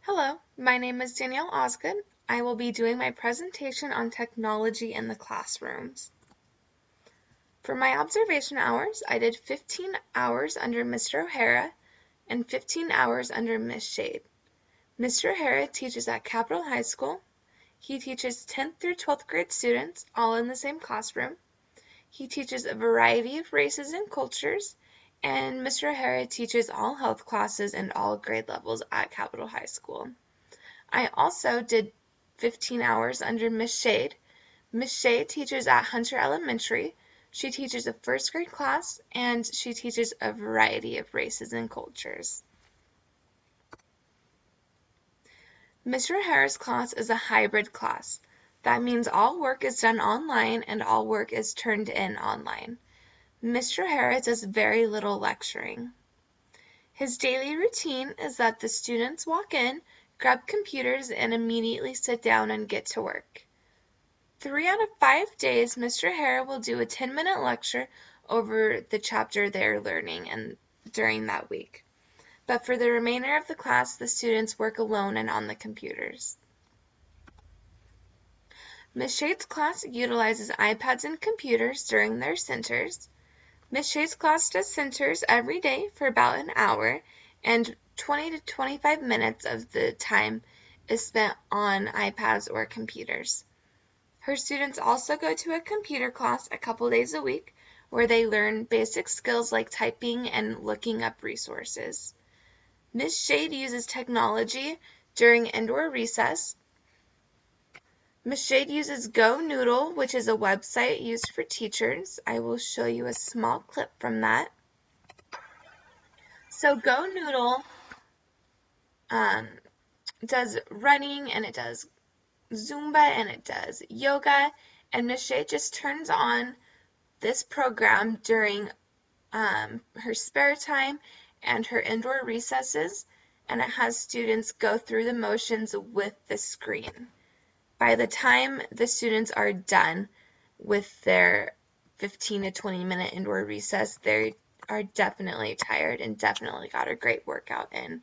Hello, my name is Danielle Osgood. I will be doing my presentation on technology in the classrooms. For my observation hours, I did 15 hours under Mr. O'Hara and 15 hours under Miss Shade. Mr. O'Hara teaches at Capitol High School. He teaches 10th through 12th grade students all in the same classroom. He teaches a variety of races and cultures, and Mr. O'Hara teaches all health classes and all grade levels at Capitol High School. I also did 15 hours under Miss Shade. Miss Shade teaches at Hunter Elementary. She teaches a first grade class, and she teaches a variety of races and cultures. Mr. O'Hara's class is a hybrid class. That means all work is done online and all work is turned in online. Mr. O'Hara does very little lecturing. His daily routine is that the students walk in, grab computers, and immediately sit down and get to work. 3 out of 5 days, Mr. O'Hara will do a 10-minute lecture over the chapter they're learning and during that week. But for the remainder of the class, the students work alone and on the computers. Miss Shade's class utilizes iPads and computers during their centers. Miss Shade's class does centers every day for about an hour, and 20 to 25 minutes of the time is spent on iPads or computers. Her students also go to a computer class a couple days a week where they learn basic skills like typing and looking up resources. Miss Shade uses technology during indoor recess. Miss Shade uses GoNoodle, which is a website used for teachers. I will show you a small clip from that. So GoNoodle does running, and it does Zumba, and it does yoga, and Miss Shade just turns on this program during her spare time and her indoor recesses, and it has students go through the motions with the screen. By the time the students are done with their 15 to 20 minute indoor recess, they are definitely tired and definitely got a great workout in.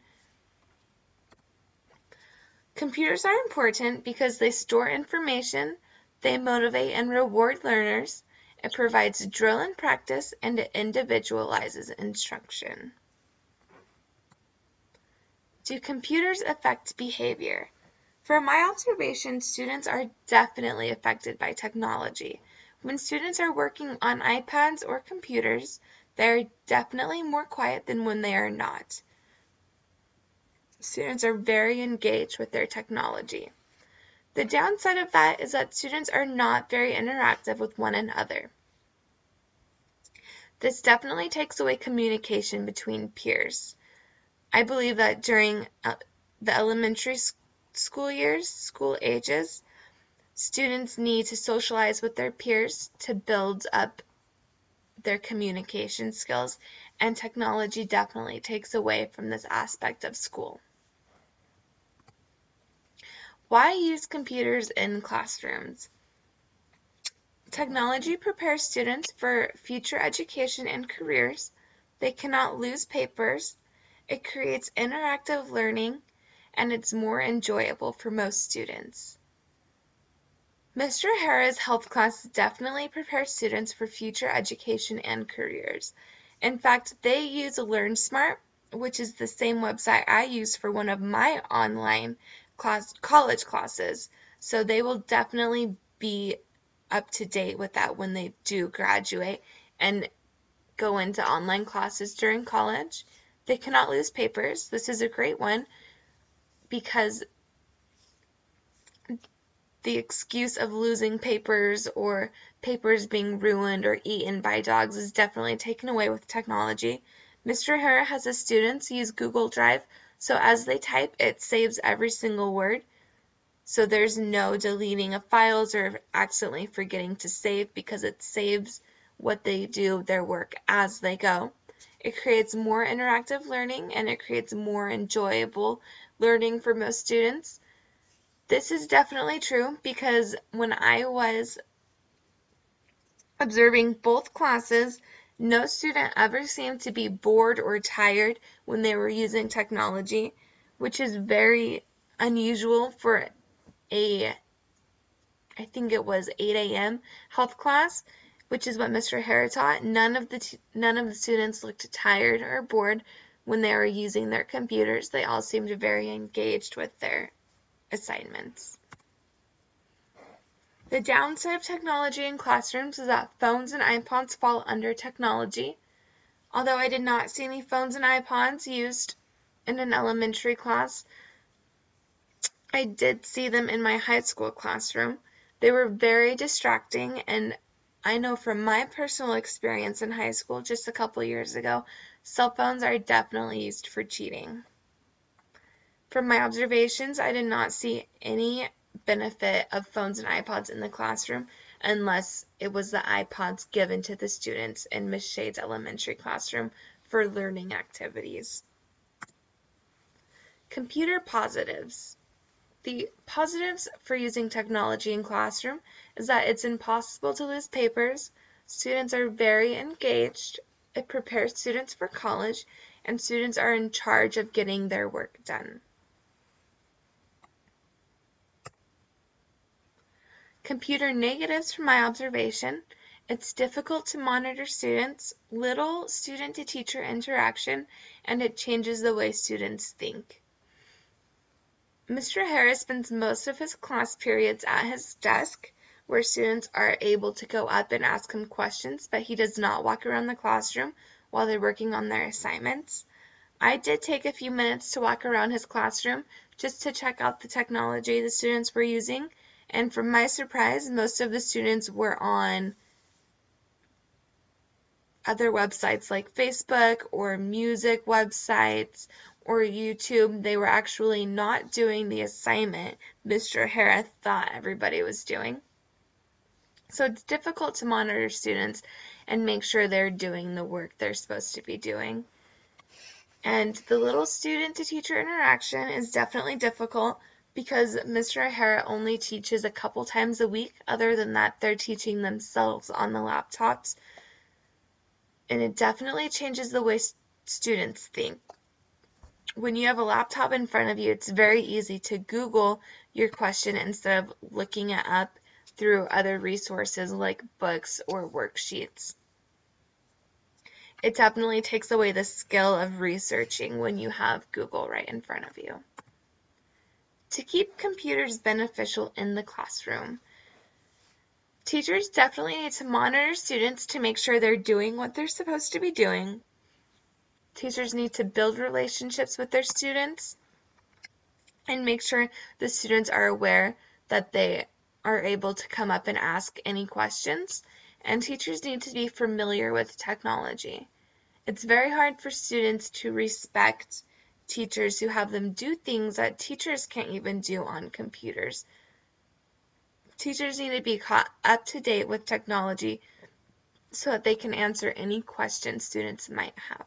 Computers are important because they store information, they motivate and reward learners, it provides drill and practice, and it individualizes instruction. Do computers affect behavior? From my observation, students are definitely affected by technology. When students are working on iPads or computers, they're definitely more quiet than when they are not. Students are very engaged with their technology. The downside of that is that students are not very interactive with one another. This definitely takes away communication between peers. I believe that during the elementary school years, school ages, students need to socialize with their peers to build up their communication skills, and technology definitely takes away from this aspect of school. Why use computers in classrooms? Technology prepares students for future education and careers. They cannot lose papers. It creates interactive learning, and it's more enjoyable for most students. Mr. O'Hara's health class definitely prepares students for future education and careers. In fact, they use LearnSmart, which is the same website I use for one of my online college classes. So they will definitely be up to date with that when they do graduate and go into online classes during college. They cannot lose papers. This is a great one because the excuse of losing papers or papers being ruined or eaten by dogs is definitely taken away with technology. Mr. O'Hara has his students use Google Drive, so as they type, it saves every single word. So there's no deleting of files or accidentally forgetting to save because it saves what they do, their work, as they go. It creates more interactive learning, and it creates more enjoyable learning for most students. This is definitely true because when I was observing both classes, no student ever seemed to be bored or tired when they were using technology, which is very unusual for I think it was 8 a.m. health class, which is what Mr. Hare taught. None of the students looked tired or bored when they were using their computers. They all seemed very engaged with their assignments. The downside of technology in classrooms is that phones and iPods fall under technology. Although I did not see any phones and iPods used in an elementary class, I did see them in my high school classroom. They were very distracting, and I know from my personal experience in high school just a couple years ago, cell phones are definitely used for cheating. From my observations, I did not see any benefit of phones and iPods in the classroom unless it was the iPods given to the students in Ms. Shade's elementary classroom for learning activities. Computer positives. The positives for using technology in classroom is that it's impossible to lose papers, students are very engaged, it prepares students for college, and students are in charge of getting their work done. Computer negatives from my observation: it's difficult to monitor students, little student-to-teacher interaction, and it changes the way students think. Mr. Harris spends most of his class periods at his desk, where students are able to go up and ask him questions, but he does not walk around the classroom while they're working on their assignments. I did take a few minutes to walk around his classroom just to check out the technology the students were using, and from my surprise, most of the students were on other websites like Facebook or music websites or YouTube. They were actually not doing the assignment Mr. Harris thought everybody was doing. So it's difficult to monitor students and make sure they're doing the work they're supposed to be doing. And the little student-to-teacher interaction is definitely difficult because Mr. O'Hara only teaches a couple times a week. Other than that, they're teaching themselves on the laptops. And it definitely changes the way students think. When you have a laptop in front of you, it's very easy to Google your question instead of looking it up through other resources like books or worksheets. It definitely takes away the skill of researching when you have Google right in front of you. To keep computers beneficial in the classroom, teachers definitely need to monitor students to make sure they're doing what they're supposed to be doing. Teachers need to build relationships with their students and make sure the students are aware that they are able to come up and ask any questions. And teachers need to be familiar with technology. It's very hard for students to respect teachers who have them do things that teachers can't even do on computers. Teachers need to be caught up to date with technology so that they can answer any questions students might have.